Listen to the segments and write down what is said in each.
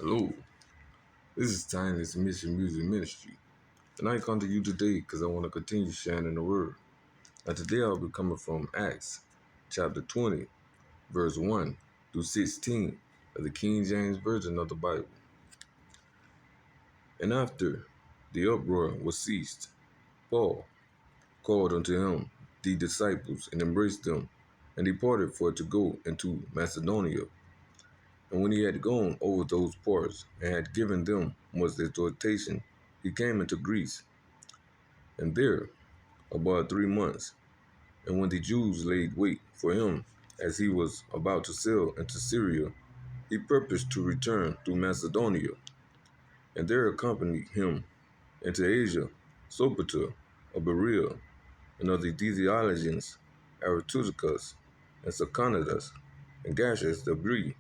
Hello, this is Timeless Mission Music Ministry, and I come to you today because I want to continue sharing the word. Now today I'll be coming from Acts chapter 20, verse 1 through 16 of the King James Version of the Bible. And after the uproar was ceased, Paul called unto him the disciples and embraced them, and departed for to go into Macedonia. And when he had gone over those parts, and had given them much exhortation, he came into Greece, and there about 3 months. And when the Jews laid wait for him, as he was about to sail into Syria, he purposed to return through Macedonia. And there accompanied him into Asia Sopater of Berea, and of the Thessalonians, Aristarchus, and Secundus, and Gaius the Greek,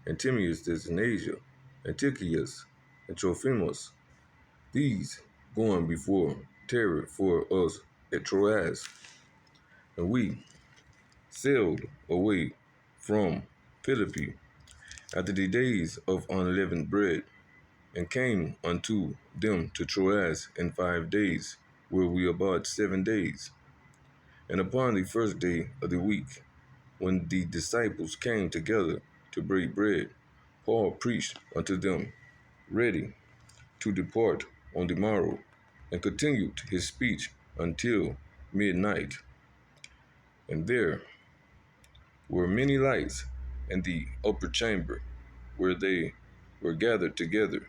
and Timaeus in Asia, and Tychicus, and Trophimus. These going before tarried for us at Troas, and we sailed away from Philippi after the days of unleavened bread, and came unto them to Troas in 5 days, where we abode 7 days. And upon the first day of the week, when the disciples came together to break bread, Paul preached unto them, ready to depart on the morrow, and continued his speech until midnight. And there were many lights in the upper chamber where they were gathered together.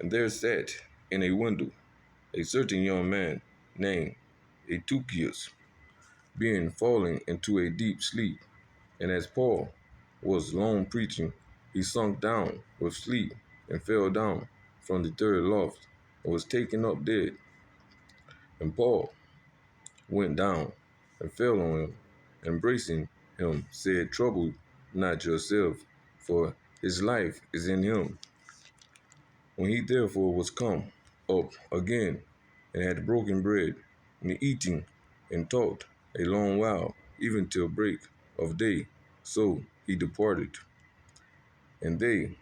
And there sat in a window a certain young man named Eutychus, being fallen into a deep sleep. And as Paul was long preaching, he sunk down with sleep, and fell down from the third loft, and was taken up dead. And Paul went down and fell on him, embracing him, said, Trouble not yourself, for his life is in him. When he therefore was come up again, and had broken bread, and eating and talked a long while, even till break of day, so he departed. And they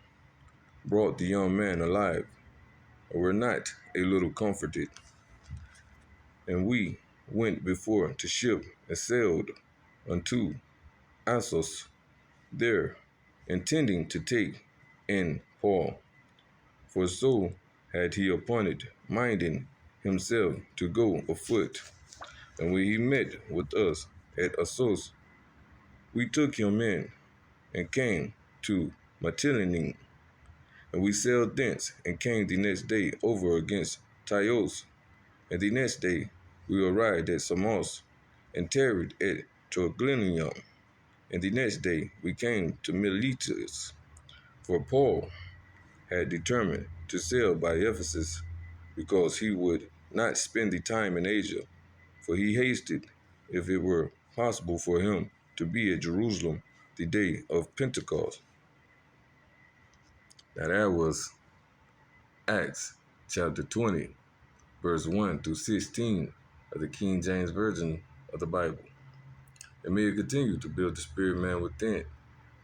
brought the young man alive, and were not a little comforted. And we went before to ship, and sailed unto Assos there, intending to take in Paul, for so had he appointed, minding himself to go afoot. And when he met with us at Assos, we took him in, and came to Mytilene. And we sailed thence, and came the next day over against Tyos. And the next day we arrived at Samos, and tarried at Trogyllium. And the next day we came to Miletus, for Paul had determined to sail by Ephesus, because he would not spend the time in Asia, for he hasted, if it were possible for him, to be at Jerusalem the day of Pentecost. Now that was Acts chapter 20, verse 1 through 16 of the King James Version of the Bible. And may it continue to build the spirit man within.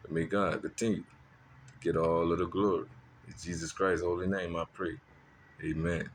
And may God continue to get all of the glory. In Jesus Christ's holy name I pray. Amen.